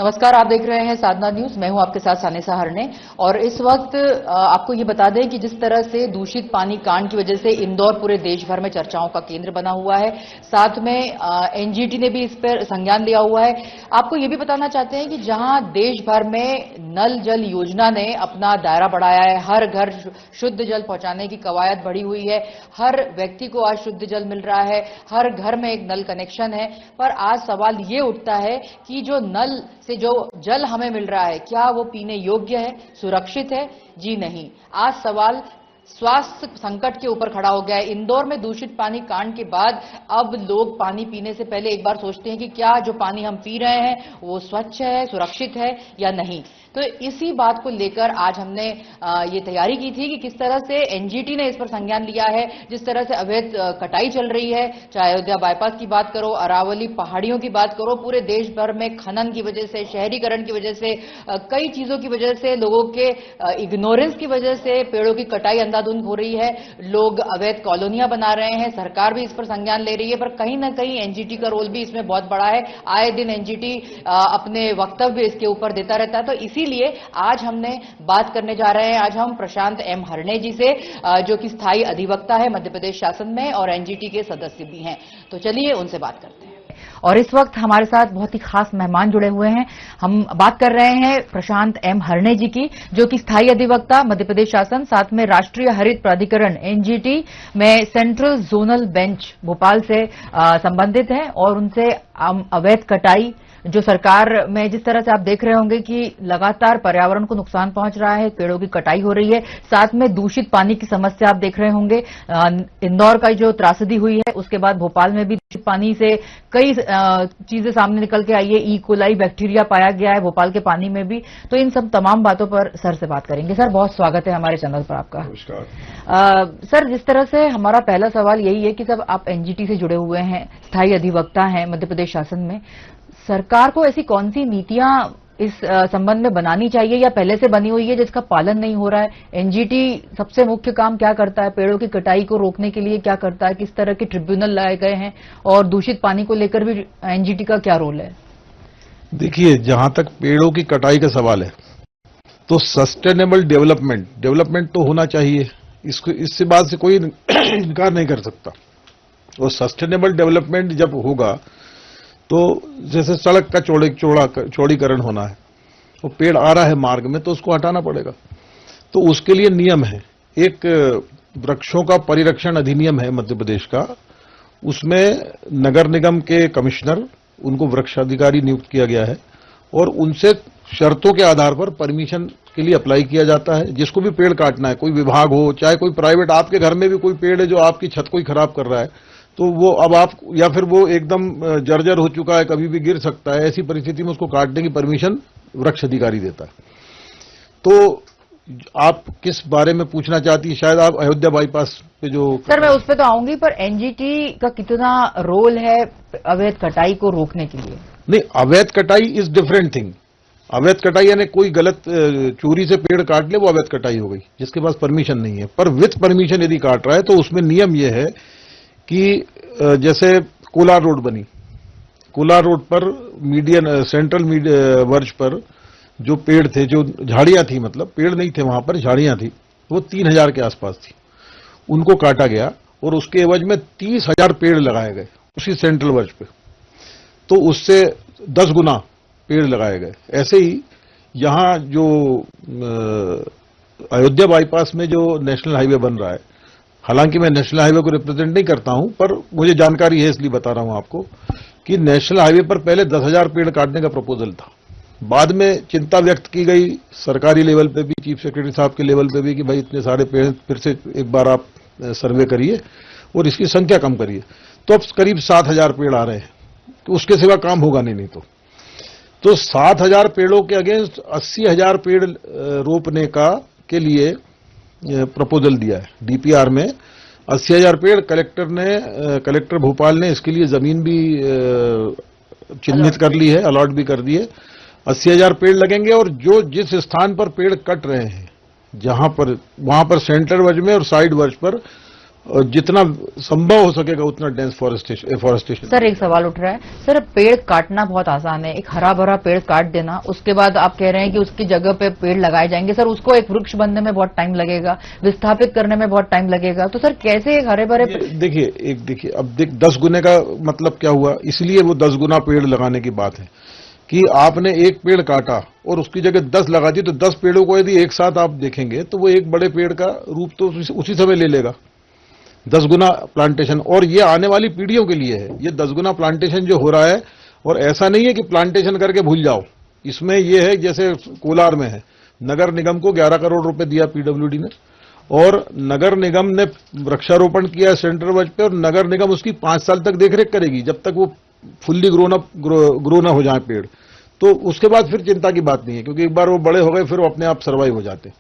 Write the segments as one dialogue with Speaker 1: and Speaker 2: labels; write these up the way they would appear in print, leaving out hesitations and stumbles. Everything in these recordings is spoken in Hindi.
Speaker 1: नमस्कार, आप देख रहे हैं साधना न्यूज। मैं हूं आपके साथ सानिसा हरणे। और इस वक्त आपको ये बता दें कि जिस तरह से दूषित पानी कांड की वजह से इंदौर पूरे देश भर में चर्चाओं का केंद्र बना हुआ है, साथ में एनजीटी ने भी इस पर संज्ञान लिया हुआ है। आपको ये भी बताना चाहते हैं कि जहां देश भर में नल जल योजना ने अपना दायरा बढ़ाया है, हर घर शुद्ध जल पहुंचाने की कवायद बढ़ी हुई है, हर व्यक्ति को आज शुद्ध जल मिल रहा है, हर घर में एक नल कनेक्शन है। पर आज सवाल ये उठता है कि जो नल से जो जल हमें मिल रहा है, क्या वो पीने योग्य है, सुरक्षित है? जी नहीं। आज सवाल स्वास्थ्य संकट के ऊपर खड़ा हो गया है। इंदौर में दूषित पानी कांड के बाद अब लोग पानी पीने से पहले एक बार सोचते हैं कि क्या जो पानी हम पी रहे हैं वो स्वच्छ है, सुरक्षित है या नहीं। तो इसी बात को लेकर आज हमने ये तैयारी की थी कि किस तरह से एनजीटी ने इस पर संज्ञान लिया है। जिस तरह से अवैध कटाई चल रही है, चाहे अयोध्या बाईपास की बात करो, अरावली पहाड़ियों की बात करो, पूरे देश भर में खनन की वजह से, शहरीकरण की वजह से, कई चीजों की वजह से, लोगों के इग्नोरेंस की वजह से पेड़ों की कटाई अंधाधुंध हो रही है। लोग अवैध कॉलोनियां बना रहे हैं, सरकार भी इस पर संज्ञान ले रही है, पर कहीं ना कहीं एनजीटी का रोल भी इसमें बहुत बड़ा है। आए दिन एनजीटी अपने वक्तव्य इसके ऊपर देता रहता है। तो इसीलिए आज हमने बात करने जा रहे हैं। आज हम प्रशांत एम हरणे जी से, जो कि स्थायी अधिवक्ता है मध्य प्रदेश शासन में और एनजीटी के सदस्य भी हैं। तो चलिए उनसे बात करते हैं। और इस वक्त हमारे साथ बहुत ही खास मेहमान जुड़े हुए हैं। हम बात कर रहे हैं प्रशांत एम हरणे जी की, जो कि स्थायी अधिवक्ता मध्य प्रदेश शासन, साथ में राष्ट्रीय हरित प्राधिकरण एनजीटी में सेंट्रल जोनल बेंच भोपाल से संबंधित हैं। और उनसे अवैध कटाई जो सरकार में, जिस तरह से आप देख रहे होंगे कि लगातार पर्यावरण को नुकसान पहुंच रहा है, पेड़ों की कटाई हो रही है, साथ में दूषित पानी की समस्या आप देख रहे होंगे। इंदौर का जो त्रासदी हुई है, उसके बाद भोपाल में भी दूषित पानी से कई चीजें सामने निकल के आई है। ई कोलाई बैक्टीरिया पाया गया है भोपाल के पानी में भी। तो इन सब तमाम बातों पर सर से बात करेंगे। सर, बहुत स्वागत है हमारे चैनल पर आपका।
Speaker 2: नमस्कार।
Speaker 1: सर, जिस तरह से हमारा पहला सवाल यही है कि जब आप एनजीटी से जुड़े हुए हैं, स्थायी अधिवक्ता हैं मध्य प्रदेश शासन में, सरकार को ऐसी कौन सी नीतियां इस संबंध में बनानी चाहिए या पहले से बनी हुई है जिसका पालन नहीं हो रहा है? एनजीटी सबसे मुख्य काम क्या करता है? पेड़ों की कटाई को रोकने के लिए क्या करता है? किस तरह के ट्रिब्यूनल लाए गए हैं? और दूषित पानी को लेकर भी एनजीटी का क्या रोल है?
Speaker 2: देखिए, जहां तक पेड़ों की कटाई का सवाल है, तो सस्टेनेबल डेवलपमेंट तो होना चाहिए। इससे बात से कोई इनकार नहीं कर सकता। और सस्टेनेबल डेवलपमेंट जब होगा तो जैसे सड़क का चौड़ीकरण होना है, वो पेड़ आ रहा है मार्ग में तो उसको हटाना पड़ेगा। तो उसके लिए नियम है। एक वृक्षों का परिरक्षण अधिनियम है मध्य प्रदेश का। उसमें नगर निगम के कमिश्नर, उनको वृक्षाधिकारी नियुक्त किया गया है और उनसे शर्तों के आधार पर परमिशन के लिए अप्लाई किया जाता है। जिसको भी पेड़ काटना है, कोई विभाग हो चाहे कोई प्राइवेट, आपके घर में भी कोई पेड़ है जो आपकी छत को ही खराब कर रहा है, तो वो अब आप, या फिर वो एकदम जर्जर हो चुका है, कभी भी गिर सकता है, ऐसी परिस्थिति में उसको काटने की परमिशन वृक्ष अधिकारी देता है। तो आप किस बारे में पूछना चाहती है? शायद आप अयोध्या बाईपास पे जो...
Speaker 1: सर, मैं उस पे तो आऊंगी, पर एनजीटी का कितना रोल है अवैध कटाई को रोकने के लिए?
Speaker 2: नहीं, अवैध कटाई इज डिफरेंट थिंग। अवैध कटाई यानी कोई गलत चोरी से पेड़ काट ले, वो अवैध कटाई हो गई, जिसके पास परमिशन नहीं है। पर विथ परमिशन यदि काट रहा है तो उसमें नियम यह है कि जैसे कोलार रोड बनी, कोलार रोड पर मीडियन सेंट्रल वर्ज पर जो पेड़ थे, जो झाड़ियां थी, मतलब पेड़ नहीं थे वहां पर, झाड़ियां थी, वो 3000 के आसपास थी, उनको काटा गया और उसके एवज में 30,000 पेड़ लगाए गए उसी सेंट्रल वर्ज पे। तो उससे 10 गुना पेड़ लगाए गए। ऐसे ही यहां जो अयोध्या बाईपास में जो नेशनल हाईवे बन रहा है, हालांकि मैं नेशनल हाईवे को रिप्रेजेंट नहीं करता हूं, पर मुझे जानकारी है इसलिए बता रहा हूं आपको कि नेशनल हाईवे पर पहले 10,000 पेड़ काटने का प्रपोजल था। बाद में चिंता व्यक्त की गई सरकारी लेवल पे भी, चीफ सेक्रेटरी साहब के लेवल पे भी, कि भाई इतने सारे पेड़ फिर से एक बार आप सर्वे करिए और इसकी संख्या कम करिए। तो अब करीब 7,000 पेड़ आ रहे हैं, तो उसके सिवा काम होगा नहीं। तो 7,000 पेड़ों के अगेंस्ट 80,000 पेड़ रोपने के लिए प्रपोजल दिया है। डीपीआर में 80,000 पेड़ कलेक्टर भोपाल ने इसके लिए जमीन भी चिन्हित कर ली है, अलॉट भी कर दी है। 80,000 पेड़ लगेंगे और जो जिस स्थान पर पेड़ कट रहे हैं, वहां पर सेंटर वर्ज में और साइड वर्ज पर जितना संभव हो सकेगा उतना डेंस फॉरेस्टेशन।
Speaker 1: सर एक सवाल उठ रहा है, सर पेड़ काटना बहुत आसान है, एक हरा भरा पेड़ काट देना, उसके बाद आप कह रहे हैं कि उसकी जगह पे पेड़ लगाए जाएंगे। सर उसको एक वृक्ष बनने में बहुत टाइम लगेगा, विस्थापित करने में बहुत टाइम लगेगा, तो सर कैसे एक हरे भरे
Speaker 2: देखिए अब 10 गुने का मतलब क्या हुआ, इसलिए वो 10 गुना पेड़ लगाने की बात है कि आपने एक पेड़ काटा और उसकी जगह 10 लगा दी, तो 10 पेड़ों को यदि एक साथ आप देखेंगे तो वो एक बड़े पेड़ का रूप तो उसी समय ले लेगा। 10 गुना प्लांटेशन, और ये आने वाली पीढ़ियों के लिए है। ये 10 गुना प्लांटेशन जो हो रहा है, और ऐसा नहीं है कि प्लांटेशन करके भूल जाओ। इसमें ये है जैसे कोलार में है, नगर निगम को 11 करोड़ रुपए दिया पीडब्ल्यूडी ने, और नगर निगम ने वृक्षारोपण किया सेंट्रल बजट पे, और नगर निगम उसकी 5 साल तक देखरेख करेगी जब तक वो फुल्ली ग्रो ना हो जाए पेड़। तो उसके बाद फिर चिंता की बात नहीं है, क्योंकि एक बार वो बड़े हो गए फिर वो अपने आप सर्वाइव हो जाते हैं।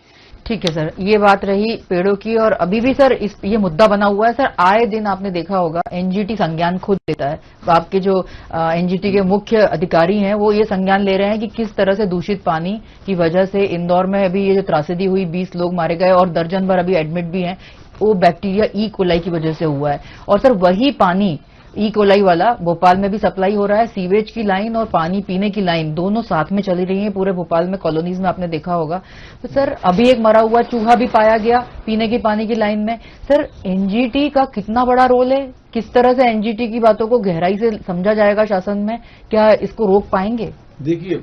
Speaker 1: ठीक है सर, ये बात रही पेड़ों की। और अभी भी सर ये मुद्दा बना हुआ है सर, आए दिन आपने देखा होगा एनजीटी संज्ञान खुद लेता है, तो आपके जो एनजीटी के मुख्य अधिकारी हैं वो ये संज्ञान ले रहे हैं कि किस तरह से दूषित पानी की वजह से इंदौर में अभी ये जो त्रासदी हुई, 20 लोग मारे गए और दर्जन भर अभी एडमिट भी हैं, वो बैक्टीरिया ई कोलाई की वजह से हुआ है। और सर वही पानी ई कोलाई वाला भोपाल में भी सप्लाई हो रहा है। सीवेज की लाइन और पानी पीने की लाइन दोनों साथ में चली रही है पूरे भोपाल में, कॉलोनीज में आपने देखा होगा। तो सर अभी एक मरा हुआ चूहा भी पाया गया पीने की पानी की लाइन में। सर एनजीटी का कितना बड़ा रोल है, किस तरह से एनजीटी की बातों को गहराई से समझा जाएगा शासन में, क्या इसको रोक पाएंगे?
Speaker 2: देखिए,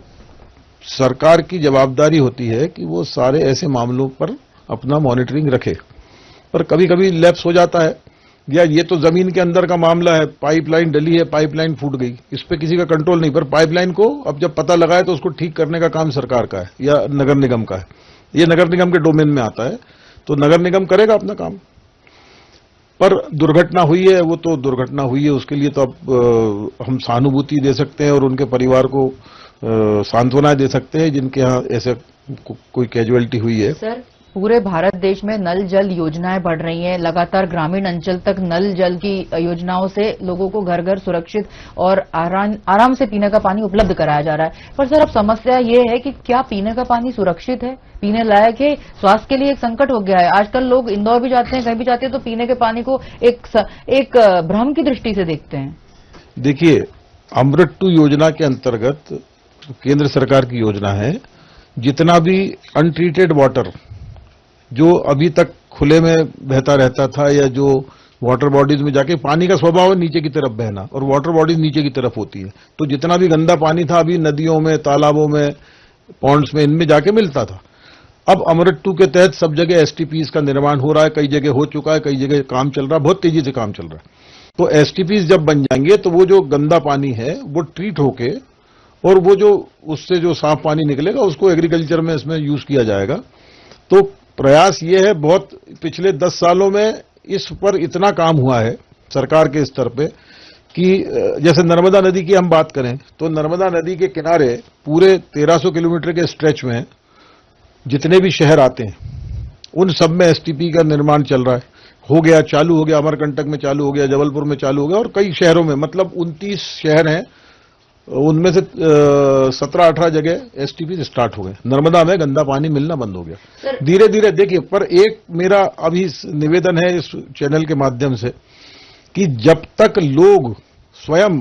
Speaker 2: सरकार की जवाबदारी होती है कि वो सारे ऐसे मामलों पर अपना मॉनिटरिंग रखे, पर कभी कभी लैप्स हो जाता है। या ये तो जमीन के अंदर का मामला है, पाइपलाइन डली है, पाइपलाइन फूट गई, इस पे किसी का कंट्रोल नहीं, पर पाइपलाइन को अब जब पता लगा है तो उसको ठीक करने का काम सरकार का है या नगर निगम का है। ये नगर निगम के डोमेन में आता है, तो नगर निगम करेगा अपना काम। पर दुर्घटना हुई है, वो तो दुर्घटना हुई है, उसके लिए तो अब हम सहानुभूति दे सकते हैं और उनके परिवार को सांत्वना दे सकते हैं जिनके यहाँ ऐसे कोई कैजुअलिटी हुई है।
Speaker 1: सर पूरे भारत देश में नल जल योजनाएं बढ़ रही हैं, लगातार ग्रामीण अंचल तक नल जल की योजनाओं से लोगों को घर घर सुरक्षित और आराम से पीने का पानी उपलब्ध कराया जा रहा है। पर सर अब समस्या ये है कि क्या पीने का पानी सुरक्षित है, पीने लायक है? स्वास्थ्य के लिए एक संकट हो गया है। आजकल लोग इंदौर भी जाते हैं, कहीं भी जाते हैं, तो पीने के पानी को एक भ्रम की दृष्टि से देखते हैं।
Speaker 2: देखिए, अमृत 2 योजना के अंतर्गत केंद्र सरकार की योजना है, जितना भी अनट्रीटेड वाटर जो अभी तक खुले में बहता रहता था, या जो वाटर बॉडीज में जाके, पानी का स्वभाव है नीचे की तरफ बहना और वाटर बॉडीज नीचे की तरफ होती है, तो जितना भी गंदा पानी था अभी नदियों में, तालाबों में, पॉन्ड्स में, इनमें जाके मिलता था। अब अमृत 2 के तहत सब जगह एसटीपीज का निर्माण हो रहा है, कई जगह हो चुका है, कई जगह काम चल रहा है, बहुत तेजी से काम चल रहा है। तो एसटीपीज जब बन जाएंगे तो वो जो गंदा पानी है वो ट्रीट होके, और वो जो उससे जो साफ पानी निकलेगा उसको एग्रीकल्चर में इसमें यूज किया जाएगा। तो प्रयास ये है, बहुत पिछले 10 सालों में इस पर इतना काम हुआ है सरकार के स्तर पे कि जैसे नर्मदा नदी की हम बात करें तो नर्मदा नदी के किनारे पूरे 1300 किलोमीटर के स्ट्रेच में जितने भी शहर आते हैं उन सब में एसटीपी का निर्माण चल रहा है, हो गया, चालू हो गया, अमरकंटक में चालू हो गया, जबलपुर में चालू हो गया, और कई शहरों में, मतलब 29 शहर हैं, उनमें से 17-18 जगह एसटीपी स्टार्ट हो गए। नर्मदा में गंदा पानी मिलना बंद हो गया धीरे धीरे। देखिए, पर एक मेरा अभी निवेदन है इस चैनल के माध्यम से कि जब तक लोग स्वयं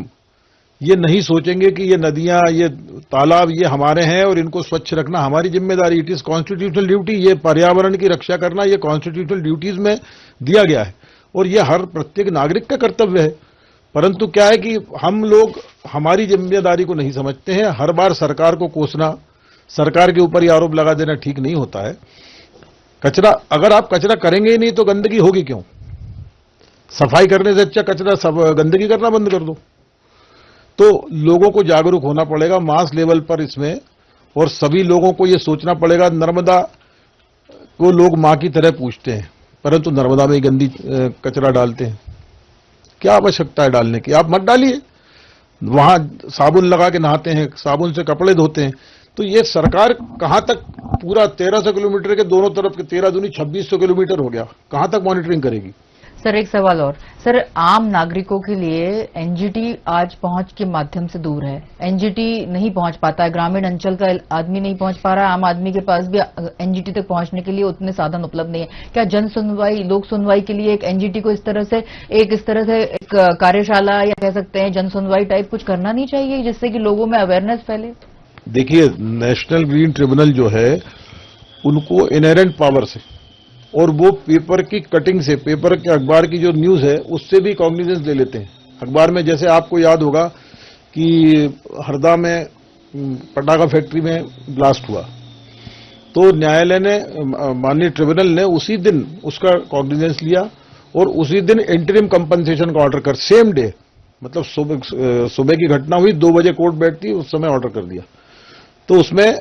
Speaker 2: ये नहीं सोचेंगे कि ये नदियां, ये तालाब ये हमारे हैं और इनको स्वच्छ रखना हमारी जिम्मेदारी, इट इज कॉन्स्टिट्यूशनल ड्यूटी, ये पर्यावरण की रक्षा करना ये कॉन्स्टिट्यूशनल ड्यूटीज में दिया गया है और ये हर प्रत्येक नागरिक का कर्तव्य है। परंतु क्या है कि हम लोग हमारी जिम्मेदारी को नहीं समझते हैं। हर बार सरकार को कोसना, सरकार के ऊपर ही आरोप लगा देना ठीक नहीं होता है। कचरा, अगर आप कचरा करेंगे ही नहीं तो गंदगी होगी क्यों? सफाई करने से अच्छा कचरा गंदगी करना बंद कर दो। तो लोगों को जागरूक होना पड़ेगा मास लेवल पर इसमें, और सभी लोगों को यह सोचना पड़ेगा। नर्मदा को लोग मां की तरह पूछते हैं, परंतु नर्मदा में ही गंदी कचरा डालते हैं। क्या आवश्यकता है डालने की? आप मत डालिए। वहां साबुन लगा के नहाते हैं, साबुन से कपड़े धोते हैं। तो ये सरकार कहां तक पूरा 1300 किलोमीटर के दोनों तरफ के 13 दूनी 2600 किलोमीटर हो गया, कहां तक मॉनिटरिंग करेगी?
Speaker 1: सर एक सवाल और, सर आम नागरिकों के लिए एनजीटी आज पहुंच के माध्यम से दूर है, एनजीटी नहीं पहुंच पाता है, ग्रामीण अंचल का आदमी नहीं पहुंच पा रहा है, आम आदमी के पास भी एनजीटी तक पहुंचने के लिए उतने साधन उपलब्ध नहीं है। क्या जन सुनवाई, लोक सुनवाई के लिए एक एनजीटी को इस तरह से एक कार्यशाला या कह सकते हैं जन सुनवाई टाइप कुछ करना नहीं चाहिए जिससे कि लोगों में अवेयरनेस फैले?
Speaker 2: देखिए, नेशनल ग्रीन ट्रिब्यूनल जो है उनको इनहेरेंट पावर से और वो पेपर की कटिंग से, पेपर के अखबार की जो न्यूज है उससे भी कॉग्निजेंस ले लेते हैं। अखबार में जैसे आपको याद होगा कि हरदा में पटाखा फैक्ट्री में ब्लास्ट हुआ, तो न्यायालय ने, माननीय ट्रिब्यूनल ने उसी दिन उसका कॉग्निजेंस लिया और उसी दिन इंटरिम कंपनसेशन का ऑर्डर कर, सेम डे, मतलब सुबह की घटना हुई, 2 बजे कोर्ट बैठती, उस समय ऑर्डर कर दिया। तो उसमें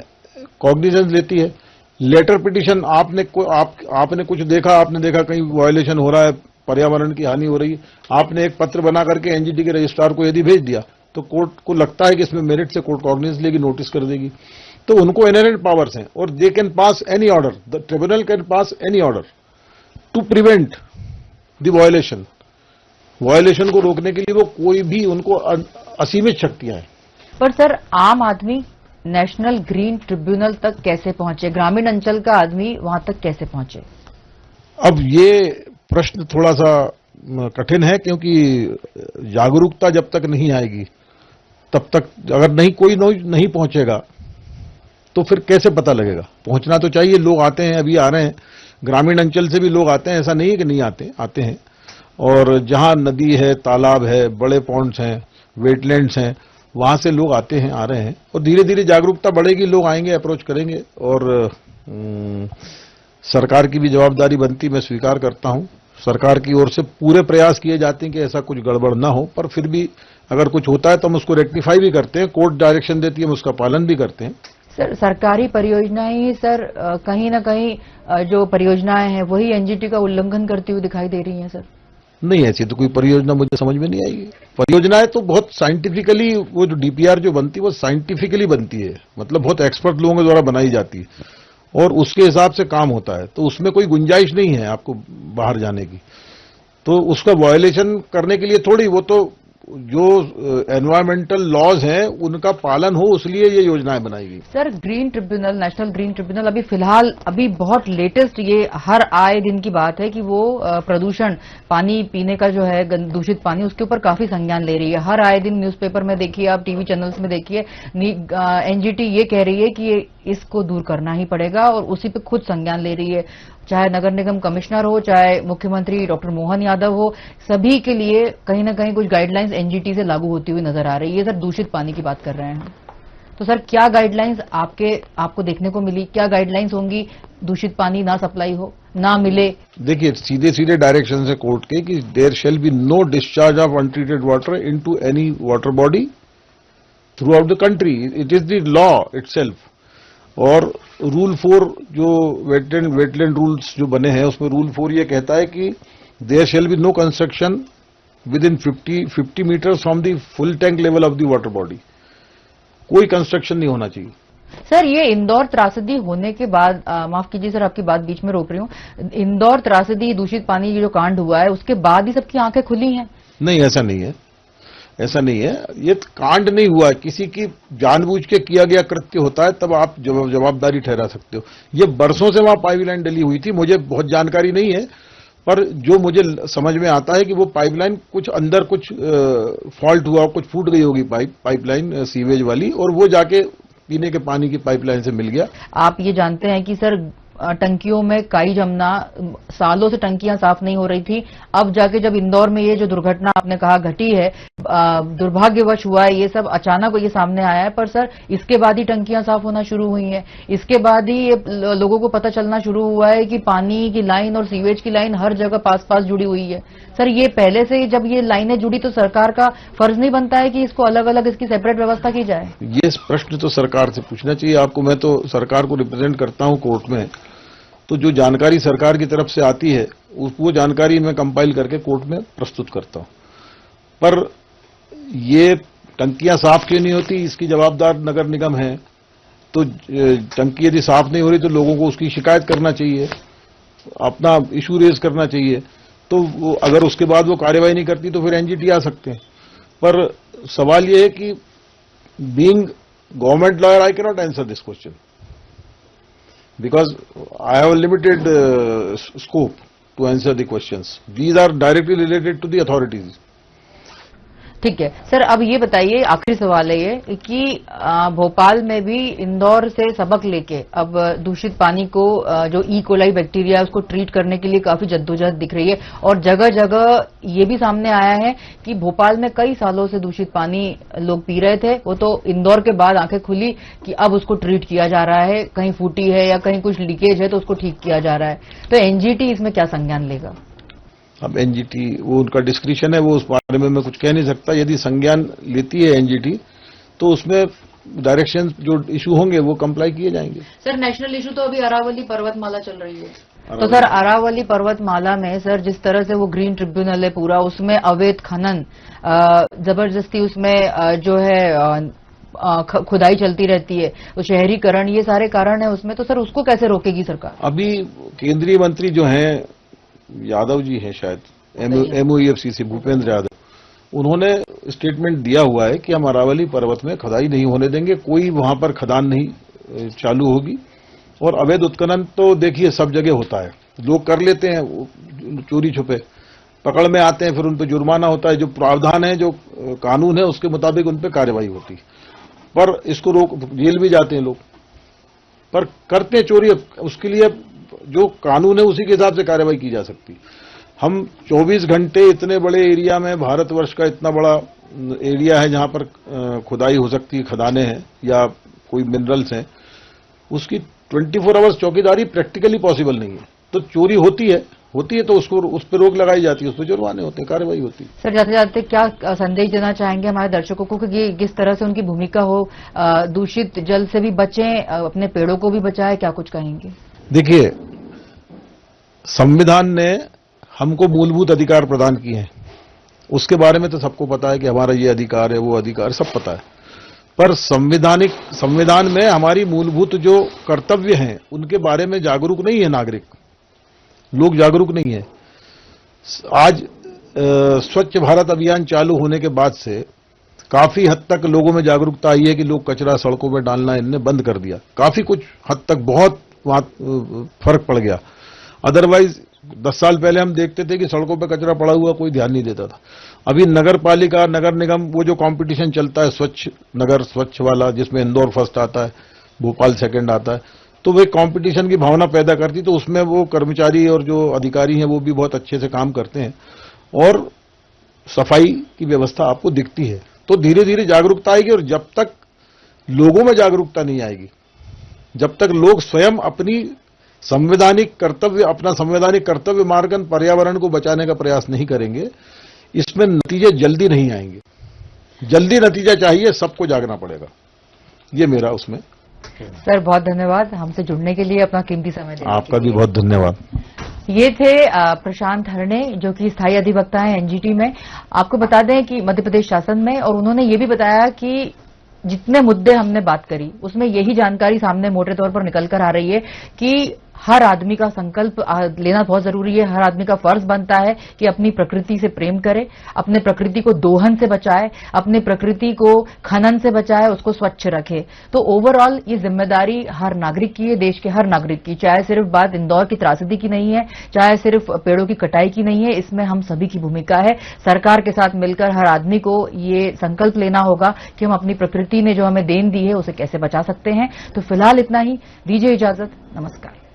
Speaker 2: कॉग्निजेंस लेती है। लेटर पिटीशन, आपने कुछ देखा, आपने देखा कहीं वायलेशन हो रहा है, पर्यावरण की हानि हो रही है, आपने एक पत्र बना करके एनजीटी के रजिस्ट्रार को यदि भेज दिया तो कोर्ट को लगता है कि इसमें मेरिट से कोर्ट कॉग्निजेंस लेगी, नोटिस कर देगी। तो उनको इनहेरेंट पावर्स हैं और they can pass any order, the tribunal can pass any order to prevent the violation को रोकने के लिए वो कोई भी, उनको असीमित शक्तियां हैं।
Speaker 1: पर सर आम आदमी नेशनल ग्रीन ट्रिब्यूनल तक कैसे पहुंचे, ग्रामीण अंचल का आदमी वहां तक कैसे पहुंचे?
Speaker 2: अब ये प्रश्न थोड़ा सा कठिन है, क्योंकि जागरूकता जब तक नहीं आएगी तब तक, अगर कोई नहीं पहुंचेगा तो फिर कैसे पता लगेगा? पहुंचना तो चाहिए। लोग आते हैं, अभी आ रहे हैं, ग्रामीण अंचल से भी लोग आते हैं, ऐसा नहीं है कि नहीं आते हैं। और जहां नदी है, तालाब है, बड़े पॉन्ड्स हैं, वेटलैंड्स हैं, वहां से लोग आते हैं, आ रहे हैं, और धीरे धीरे जागरूकता बढ़ेगी, लोग आएंगे, अप्रोच करेंगे। और सरकार की भी जवाबदारी बनती, मैं स्वीकार करता हूं। सरकार की ओर से पूरे प्रयास किए जाते हैं कि ऐसा कुछ गड़बड़ ना हो, पर फिर भी अगर कुछ होता है तो हम उसको रेक्टिफाई भी करते हैं, कोर्ट डायरेक्शन देती है, हम उसका पालन भी करते हैं।
Speaker 1: सर सरकारी परियोजनाएं ही सर कहीं ना कहीं जो परियोजनाएं हैं वही एनजीटी का उल्लंघन करती हुई दिखाई दे रही हैं सर?
Speaker 2: नहीं, ऐसी तो कोई परियोजना मुझे समझ में नहीं आएगी। परियोजनाएं तो बहुत साइंटिफिकली, वो जो डीपीआर जो बनती है वो साइंटिफिकली बनती है, मतलब बहुत एक्सपर्ट लोगों के द्वारा बनाई जाती है और उसके हिसाब से काम होता है, तो उसमें कोई गुंजाइश नहीं है आपको बाहर जाने की। तो उसका वायलेशन करने के लिए थोड़ी, वो तो जो एनवायरमेंटल लॉज हैं उनका पालन हो, इसलिए ये योजनाएं बनाई गई।
Speaker 1: Sir green tribunal, national green tribunal अभी फिलहाल बहुत लेटेस्ट, ये हर आए दिन की बात है कि वो प्रदूषण, पानी पीने का जो है दूषित पानी, उसके ऊपर काफी संज्ञान ले रही है। हर आए दिन न्यूज़पेपर में देखिए, आप टीवी चैनल्स में देखिए, एनजीटी ये कह रही है कि इसको दूर करना ही पड़ेगा और उसी पे खुद संज्ञान ले रही है। चाहे नगर निगम कमिश्नर हो, चाहे मुख्यमंत्री डॉक्टर मोहन यादव हो, सभी के लिए कहीं ना कहीं कुछ गाइडलाइंस एनजीटी से लागू होती हुई नजर आ रही है। सर दूषित पानी की बात कर रहे हैं, तो सर क्या गाइडलाइंस आपको देखने को मिली? क्या गाइडलाइंस होंगी दूषित पानी ना सप्लाई हो, ना मिले?
Speaker 2: देखिए, सीधे सीधे डायरेक्शन है कोर्ट के कि there shall be no discharge of untreated water into any water body throughout the country. It is the law itself. और रूल 4 जो वेटलैंड रूल्स जो बने हैं, उसमें रूल 4 ये कहता है कि there shall be no construction within 50 metres from the full tank level of the water body. कोई कंस्ट्रक्शन नहीं होना चाहिए।
Speaker 1: सर ये इंदौर त्रासदी होने के बाद, माफ कीजिए सर आपकी बात बीच में रोक रही हूं, इंदौर त्रासदी, दूषित पानी जो कांड हुआ है उसके बाद ही सबकी आंखें खुली हैं?
Speaker 2: नहीं, ऐसा नहीं है, ऐसा नहीं है। ये कांड नहीं हुआ, किसी की जानबूझ के किया गया कृत्य होता है, तब आप जवाबदारी ठहरा सकते हो। ये बरसों से वहां पाइपलाइन डली हुई थी, मुझे बहुत जानकारी नहीं है, पर जो मुझे समझ में आता है कि वो पाइपलाइन कुछ अंदर कुछ फॉल्ट हुआ, कुछ फूट गई होगी पाइपलाइन सीवेज वाली, और वो जाके पीने के पानी की पाइपलाइन से मिल गया।
Speaker 1: आप ये जानते हैं कि सर टंकियों में काई जमना, सालों से टंकियां साफ नहीं हो रही थी, अब जाके जब इंदौर में ये जो दुर्घटना आपने कहा घटी है, दुर्भाग्यवश हुआ है, ये सब अचानक ये सामने आया है, पर सर इसके बाद ही टंकियां साफ होना शुरू हुई हैं, इसके बाद ही ये लोगों को पता चलना शुरू हुआ है कि पानी की लाइन और सीवेज की लाइन हर जगह पास पास जुड़ी हुई है। सर ये पहले से जब ये लाइनें जुड़ी तो सरकार का फर्ज नहीं बनता है कि इसको अलग अलग इसकी सेपरेट व्यवस्था की जाए?
Speaker 2: ये प्रश्न तो सरकार से पूछना चाहिए आपको। मैं तो सरकार को रिप्रेजेंट करता हूं कोर्ट में, तो जो जानकारी सरकार की तरफ से आती है वो जानकारी मैं कंपाइल करके कोर्ट में प्रस्तुत करता हूं। पर ये टंकियां साफ क्यों नहीं होती, इसकी जवाबदार नगर निगम है, तो टंकी यदि साफ नहीं हो रही तो लोगों को उसकी शिकायत करना चाहिए, अपना इशू रेज करना चाहिए। तो वो अगर उसके बाद वो कार्यवाही नहीं करती तो फिर एनजीटी आ सकते हैं। पर सवाल ये है कि being government lawyer I can not answer this question because I have a limited scope to answer the questions. These are directly related to the authorities.
Speaker 1: ठीक है सर, अब ये बताइए, आखिरी सवाल है ये कि भोपाल में भी इंदौर से सबक लेके अब दूषित पानी को जो ई कोलाई बैक्टीरिया उसको ट्रीट करने के लिए काफी जद्दोजहद दिख रही है और जगह जगह ये भी सामने आया है कि भोपाल में कई सालों से दूषित पानी लोग पी रहे थे, वो तो इंदौर के बाद आंखें खुली कि अब उसको ट्रीट किया जा रहा है, कहीं फूटी है या कहीं कुछ लीकेज है तो उसको ठीक किया जा रहा है। तो एनजीटी इसमें क्या संज्ञान लेगा?
Speaker 2: अब एनजीटी वो उनका डिस्क्रिप्शन है, वो उस बारे में मैं कुछ कह नहीं सकता। यदि संज्ञान लेती है एनजीटी तो उसमें डायरेक्शन जो इशू होंगे वो कंप्लाई किए जाएंगे।
Speaker 1: सर नेशनल इशू तो अभी अरावली पर्वतमाला चल रही है, तो सर अरावली पर्वतमाला में सर जिस तरह से वो ग्रीन ट्रिब्यूनल है पूरा, उसमें अवैध खनन जबरदस्ती उसमें जो है खुदाई चलती रहती है, तो शहरीकरण, ये सारे कारण है उसमें, तो सर उसको कैसे रोकेगी सरकार?
Speaker 2: अभी केंद्रीय मंत्री जो हैं यादव जी हैं शायद, एमओईएफसी से भूपेंद्र यादव, उन्होंने स्टेटमेंट दिया हुआ है कि हम अरावली पर्वत में खुदाई नहीं होने देंगे, कोई वहां पर खदान नहीं चालू होगी। और अवैध उत्खनन तो देखिए सब जगह होता है, लोग कर लेते हैं चोरी छुपे, पकड़ में आते हैं, फिर उन पर जुर्माना होता है, जो प्रावधान है, जो कानून है उसके मुताबिक उन पर कार्रवाई होती है। पर इसको रोक, जेल भी जाते हैं लोग, पर करते हैं चोरी, उसके लिए जो कानून है उसी के हिसाब से कार्रवाई की जा सकती। हम 24 घंटे इतने बड़े एरिया में, भारतवर्ष का इतना बड़ा एरिया है जहां पर खुदाई हो सकती है, खदानें हैं या कोई मिनरल्स हैं, उसकी 24 आवर्स चौकीदारी प्रैक्टिकली पॉसिबल नहीं है। तो चोरी होती है तो उसको उस पर रोक लगाई जाती है, उस पर जुर्माने होते हैं, कार्रवाई होती है।
Speaker 1: सर जाते जाते क्या संदेश देना चाहेंगे हमारे दर्शकों को कि किस तरह से उनकी भूमिका हो, दूषित जल से भी बचें, अपने पेड़ों को भी बचाएं, क्या कुछ कहेंगे?
Speaker 2: देखिए, संविधान ने हमको मूलभूत अधिकार प्रदान किए हैं, उसके बारे में तो सबको पता है कि हमारा ये अधिकार है, वो अधिकार, सब पता है। पर संविधान में हमारी मूलभूत जो कर्तव्य हैं उनके बारे में जागरूक नहीं है नागरिक, लोग जागरूक नहीं है। आज स्वच्छ भारत अभियान चालू होने के बाद से काफी हद तक लोगों में जागरूकता आई है कि लोग कचरा सड़कों में डालना इन्होंने बंद कर दिया, काफी कुछ हद तक बहुत वहां फर्क पड़ गया। अदरवाइज 10 साल पहले हम देखते थे कि सड़कों पे कचरा पड़ा हुआ कोई ध्यान नहीं देता था। अभी नगर पालिका, नगर निगम, वो जो कंपटीशन चलता है स्वच्छ नगर स्वच्छ वाला, जिसमें इंदौर फर्स्ट आता है, भोपाल सेकंड आता है, तो वे कंपटीशन की भावना पैदा करती, तो उसमें वो कर्मचारी और जो अधिकारी हैं वो भी बहुत अच्छे से काम करते हैं और सफाई की व्यवस्था आपको दिखती है। तो धीरे धीरे जागरूकता आएगी, और जब तक लोगों में जागरूकता नहीं आएगी, जब तक लोग स्वयं अपना संवैधानिक कर्तव्य मार्गन पर्यावरण को बचाने का प्रयास नहीं करेंगे, इसमें नतीजे जल्दी नहीं आएंगे। जल्दी नतीजा चाहिए, सबको जागना पड़ेगा, ये मेरा उसमें।
Speaker 1: सर बहुत धन्यवाद हमसे जुड़ने के लिए, अपना कीमती समय देने।
Speaker 2: आपका भी बहुत धन्यवाद।
Speaker 1: ये थे प्रशांत हरणे, जो कि स्थायी अधिवक्ता हैं एनजीटी में। आपको बता दें कि मध्य प्रदेश शासन में, और उन्होंने ये भी बताया कि जितने मुद्दे हमने बात करी उसमें यही जानकारी सामने मोटे तौर पर निकल कर आ रही है कि हर आदमी का संकल्प लेना बहुत जरूरी है। हर आदमी का फर्ज बनता है कि अपनी प्रकृति से प्रेम करे, अपने प्रकृति को दोहन से बचाए, अपने प्रकृति को खनन से बचाए, उसको स्वच्छ रखे। तो ओवरऑल ये जिम्मेदारी हर नागरिक की है, देश के हर नागरिक की। चाहे सिर्फ बात इंदौर की त्रासदी की नहीं है, चाहे सिर्फ पेड़ों की कटाई की नहीं है, इसमें हम सभी की भूमिका है। सरकार के साथ मिलकर हर आदमी को ये संकल्प लेना होगा कि हम अपनी प्रकृति ने जो हमें देन दी है उसे कैसे बचा सकते हैं। तो फिलहाल इतना ही, दीजिए इजाजत, नमस्कार।